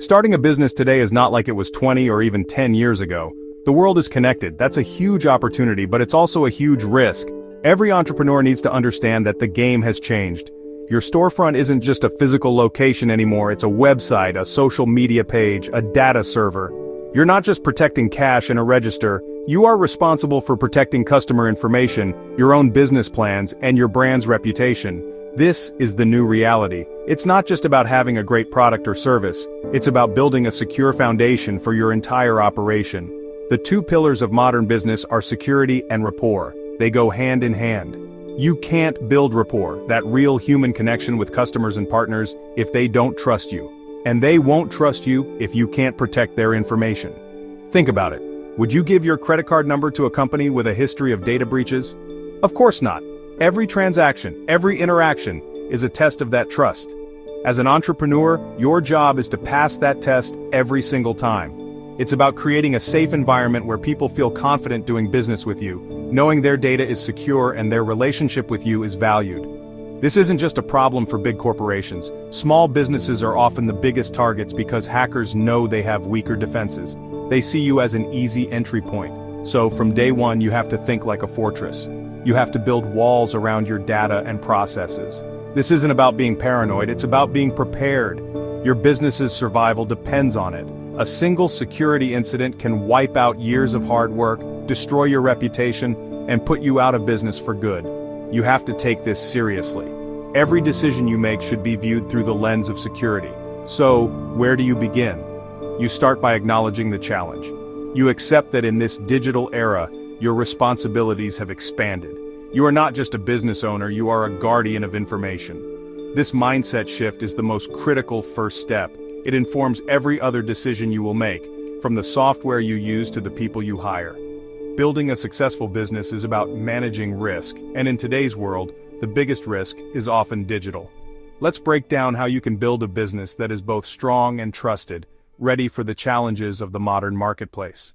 Starting a business today is not like it was 20 or even 10 years ago. The world is connected. That's a huge opportunity, but it's also a huge risk. Every entrepreneur needs to understand that the game has changed. Your storefront isn't just a physical location anymore, it's a website, a social media page, a data server. You're not just protecting cash in a register, you are responsible for protecting customer information, your own business plans, and your brand's reputation. This is the new reality. It's not just about having a great product or service, it's about building a secure foundation for your entire operation. The two pillars of modern business are security and rapport. They go hand in hand. You can't build rapport, that real human connection with customers and partners, if they don't trust you. And they won't trust you if you can't protect their information. Think about it. Would you give your credit card number to a company with a history of data breaches? Of course not. Every transaction, every interaction, is a test of that trust. As an entrepreneur, your job is to pass that test every single time. It's about creating a safe environment where people feel confident doing business with you, knowing their data is secure and their relationship with you is valued. This isn't just a problem for big corporations. Small businesses are often the biggest targets because hackers know they have weaker defenses. They see you as an easy entry point. So from day one, you have to think like a fortress. You have to build walls around your data and processes. This isn't about being paranoid, it's about being prepared. Your business's survival depends on it. A single security incident can wipe out years of hard work, destroy your reputation, and put you out of business for good. You have to take this seriously. Every decision you make should be viewed through the lens of security. So, where do you begin? You start by acknowledging the challenge. You accept that in this digital era, your responsibilities have expanded. You are not just a business owner, you are a guardian of information. This mindset shift is the most critical first step. It informs every other decision you will make, from the software you use to the people you hire. Building a successful business is about managing risk, and in today's world, the biggest risk is often digital. Let's break down how you can build a business that is both strong and trusted, ready for the challenges of the modern marketplace.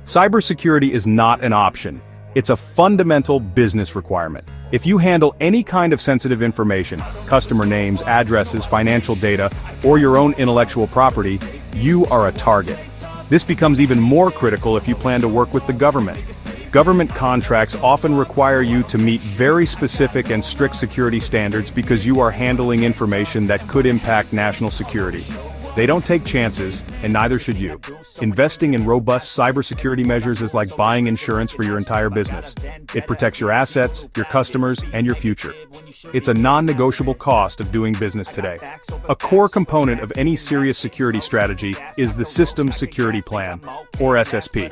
Cybersecurity is not an option. It's a fundamental business requirement. If you handle any kind of sensitive information, customer names, addresses, financial data, or your own intellectual property, you are a target. This becomes even more critical if you plan to work with the government. Government contracts often require you to meet very specific and strict security standards because you are handling information that could impact national security. They don't take chances, and neither should you. Investing in robust cybersecurity measures is like buying insurance for your entire business. It protects your assets, your customers, and your future. It's a non-negotiable cost of doing business today. A core component of any serious security strategy is the System Security Plan, or SSP.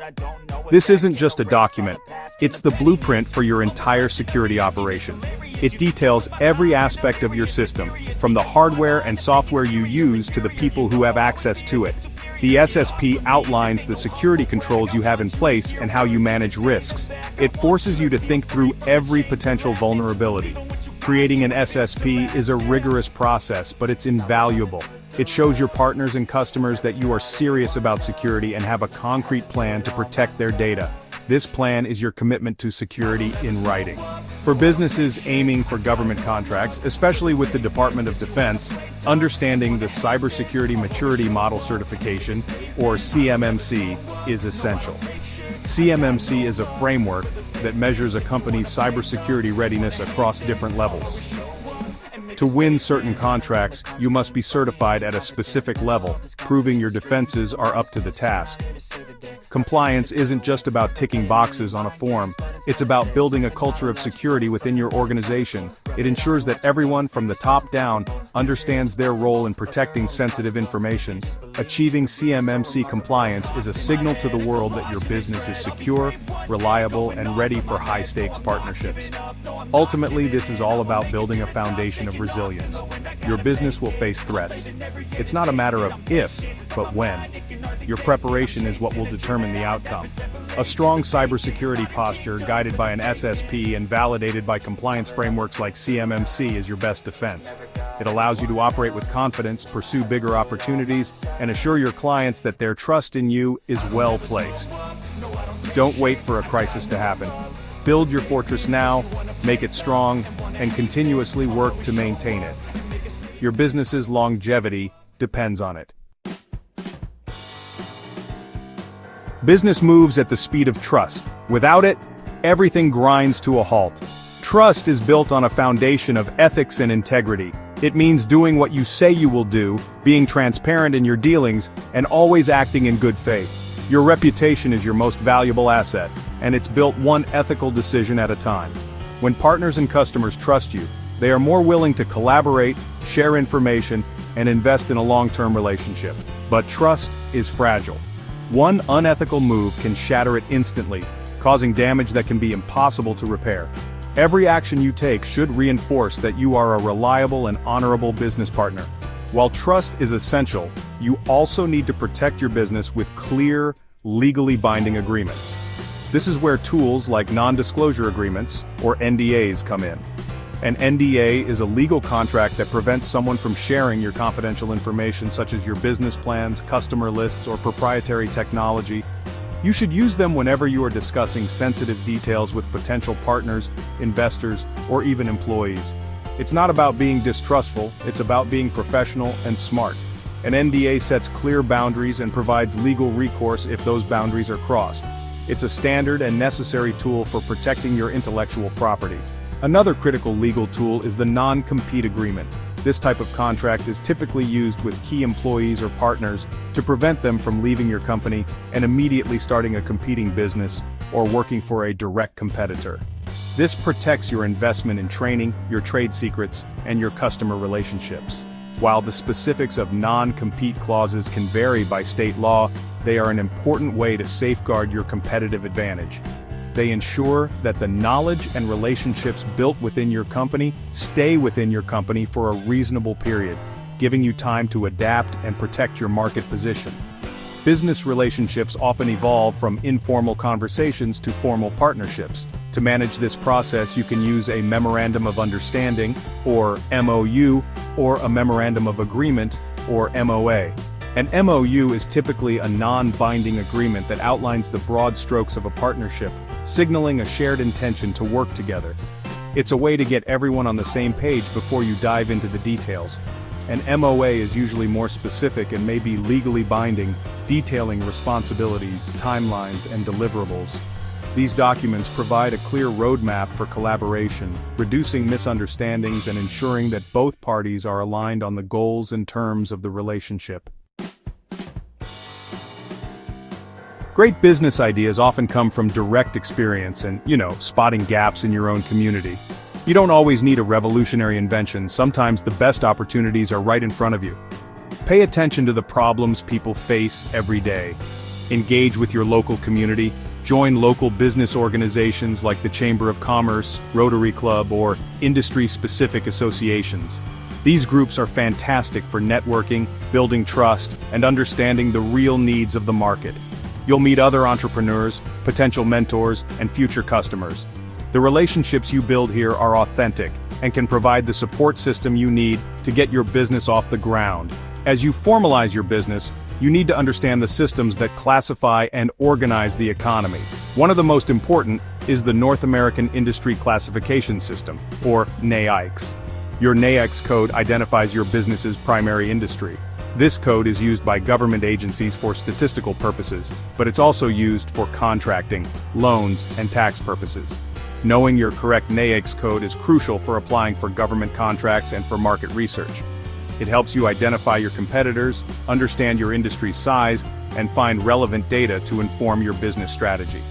This isn't just a document, it's the blueprint for your entire security operation. It details every aspect of your system, from the hardware and software you use to the people who have access to it. The SSP outlines the security controls you have in place and how you manage risks. It forces you to think through every potential vulnerability. Creating an SSP is a rigorous process, but it's invaluable. It shows your partners and customers that you are serious about security and have a concrete plan to protect their data. This plan is your commitment to security in writing. For businesses aiming for government contracts, especially with the Department of Defense, understanding the Cybersecurity Maturity Model Certification, or CMMC, is essential. CMMC is a framework that measures a company's cybersecurity readiness across different levels. To win certain contracts, you must be certified at a specific level, proving your defenses are up to the task. Compliance isn't just about ticking boxes on a form, it's about building a culture of security within your organization. It ensures that everyone from the top down understands their role in protecting sensitive information. Achieving CMMC compliance is a signal to the world that your business is secure, reliable, and ready for high-stakes partnerships. Ultimately, this is all about building a foundation of resilience. Your business will face threats. It's not a matter of if, but when. Your preparation is what will determine the outcome. A strong cybersecurity posture, guided by an SSP and validated by compliance frameworks like CMMC, is your best defense. It allows you to operate with confidence, pursue bigger opportunities, and assure your clients that their trust in you is well placed. Don't wait for a crisis to happen. Build your fortress now, make it strong, and continuously work to maintain it. Your business's longevity depends on it. Business moves at the speed of trust. Without it, everything grinds to a halt. Trust is built on a foundation of ethics and integrity. It means doing what you say you will do, being transparent in your dealings, and always acting in good faith. Your reputation is your most valuable asset, and it's built one ethical decision at a time. When partners and customers trust you, they are more willing to collaborate, share information, and invest in a long-term relationship. But trust is fragile. One unethical move can shatter it instantly, causing damage that can be impossible to repair. Every action you take should reinforce that you are a reliable and honorable business partner. While trust is essential, you also need to protect your business with clear, legally binding agreements. This is where tools like non-disclosure agreements, or NDAs, come in. An NDA is a legal contract that prevents someone from sharing your confidential information such as your business plans, customer lists, or proprietary technology. You should use them whenever you are discussing sensitive details with potential partners, investors, or even employees. It's not about being distrustful, it's about being professional and smart. An NDA sets clear boundaries and provides legal recourse if those boundaries are crossed. It's a standard and necessary tool for protecting your intellectual property. Another critical legal tool is the non-compete agreement. This type of contract is typically used with key employees or partners to prevent them from leaving your company and immediately starting a competing business or working for a direct competitor. This protects your investment in training, your trade secrets, and your customer relationships. While the specifics of non-compete clauses can vary by state law, they are an important way to safeguard your competitive advantage. They ensure that the knowledge and relationships built within your company stay within your company for a reasonable period, giving you time to adapt and protect your market position. Business relationships often evolve from informal conversations to formal partnerships. To manage this process, you can use a Memorandum of Understanding, or MOU, or a Memorandum of Agreement, or MOA. An MOU is typically a non-binding agreement that outlines the broad strokes of a partnership, signaling a shared intention to work together. It's a way to get everyone on the same page before you dive into the details. An MOA is usually more specific and may be legally binding, detailing responsibilities, timelines, and deliverables. These documents provide a clear roadmap for collaboration, reducing misunderstandings and ensuring that both parties are aligned on the goals and terms of the relationship. Great business ideas often come from direct experience and, spotting gaps in your own community. You don't always need a revolutionary invention, sometimes the best opportunities are right in front of you. Pay attention to the problems people face every day. Engage with your local community, join local business organizations like the Chamber of Commerce, Rotary Club, or industry-specific associations. These groups are fantastic for networking, building trust, and understanding the real needs of the market. You'll meet other entrepreneurs, potential mentors, and future customers. The relationships you build here are authentic and can provide the support system you need to get your business off the ground. As you formalize your business, you need to understand the systems that classify and organize the economy. One of the most important is the North American Industry Classification System, or NAICS. Your NAICS code identifies your business's primary industry. This code is used by government agencies for statistical purposes, but it's also used for contracting, loans, and tax purposes. Knowing your correct NAICS code is crucial for applying for government contracts and for market research. It helps you identify your competitors, understand your industry size, and find relevant data to inform your business strategy.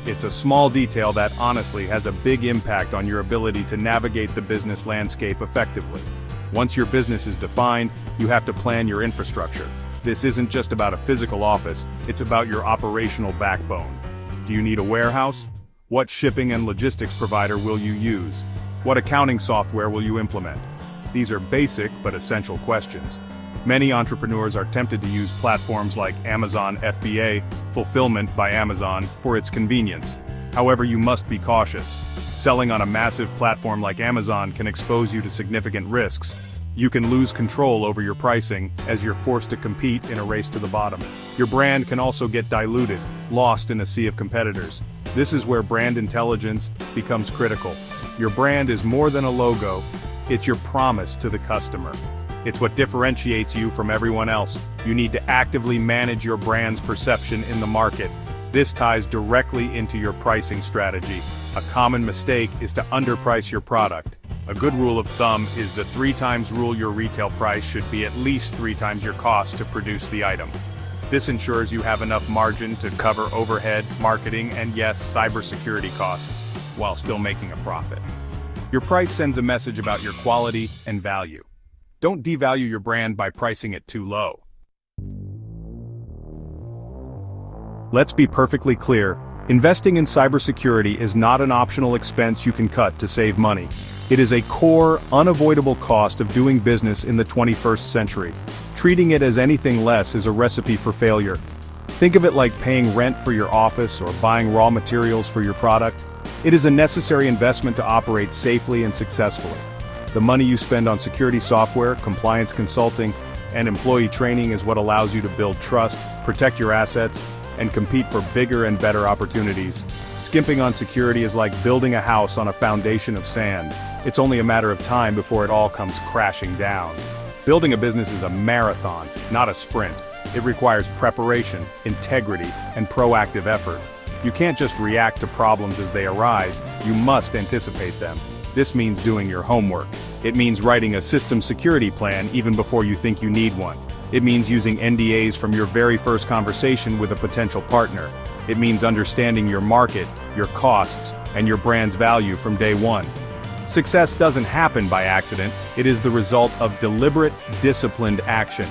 It's a small detail that honestly has a big impact on your ability to navigate the business landscape effectively. Once your business is defined, you have to plan your infrastructure. This isn't just about a physical office, it's about your operational backbone. Do you need a warehouse? What shipping and logistics provider will you use? What accounting software will you implement? These are basic but essential questions. Many entrepreneurs are tempted to use platforms like Amazon FBA, Fulfillment by Amazon, for its convenience. However, you must be cautious. Selling on a massive platform like Amazon can expose you to significant risks. You can lose control over your pricing as you're forced to compete in a race to the bottom. Your brand can also get diluted, lost in a sea of competitors. This is where brand intelligence becomes critical. Your brand is more than a logo, it's your promise to the customer. It's what differentiates you from everyone else. You need to actively manage your brand's perception in the market. This ties directly into your pricing strategy. A common mistake is to underprice your product. A good rule of thumb is the 3 times rule. Your retail price should be at least 3 times your cost to produce the item. This ensures you have enough margin to cover overhead, marketing, and yes, cybersecurity costs, while still making a profit. Your price sends a message about your quality and value. Don't devalue your brand by pricing it too low. Let's be perfectly clear. Investing in cybersecurity is not an optional expense you can cut to save money. It is a core, unavoidable cost of doing business in the 21st century. Treating it as anything less is a recipe for failure. Think of it like paying rent for your office or buying raw materials for your product. It is a necessary investment to operate safely and successfully. The money you spend on security software, compliance consulting, and employee training is what allows you to build trust, protect your assets, and compete for bigger and better opportunities. Skimping on security is like building a house on a foundation of sand. It's only a matter of time before it all comes crashing down. Building a business is a marathon, not a sprint. It requires preparation, integrity, and proactive effort. You can't just react to problems as they arise, you must anticipate them. This means doing your homework. It means writing a system security plan even before you think you need one. It means using NDAs from your very first conversation with a potential partner. It means understanding your market, your costs, and your brand's value from day one. Success doesn't happen by accident, it is the result of deliberate, disciplined action.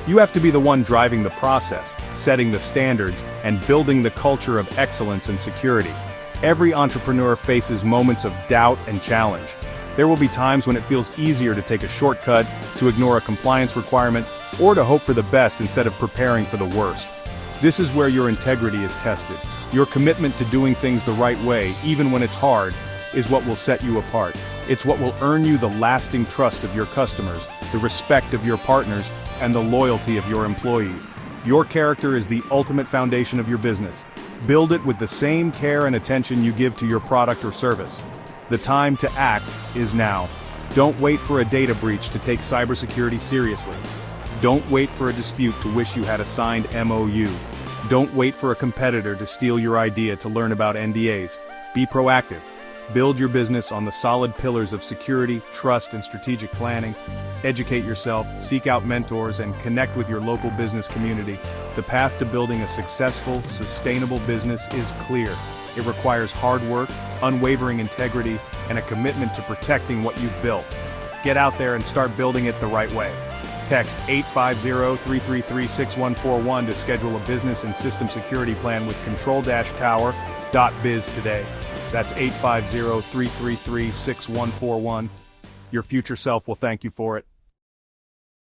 You have to be the one driving the process, setting the standards, and building the culture of excellence and security. Every entrepreneur faces moments of doubt and challenge. There will be times when it feels easier to take a shortcut, to ignore a compliance requirement, or to hope for the best instead of preparing for the worst. This is where your integrity is tested. Your commitment to doing things the right way, even when it's hard, is what will set you apart. It's what will earn you the lasting trust of your customers, the respect of your partners, and the loyalty of your employees. Your character is the ultimate foundation of your business. Build it with the same care and attention you give to your product or service. The time to act is now. Don't wait for a data breach to take cybersecurity seriously. Don't wait for a dispute to wish you had a signed MOU. Don't wait for a competitor to steal your idea to learn about NDAs. Be proactive. Build your business on the solid pillars of security, trust, and strategic planning. Educate yourself, seek out mentors, and connect with your local business community. The path to building a successful, sustainable business is clear. It requires hard work, unwavering integrity, and a commitment to protecting what you've built. Get out there and start building it the right way. Text 850-333-6141 to schedule a business and system security plan with control-tower.biz today. That's 850-333-6141. Your future self will thank you for it.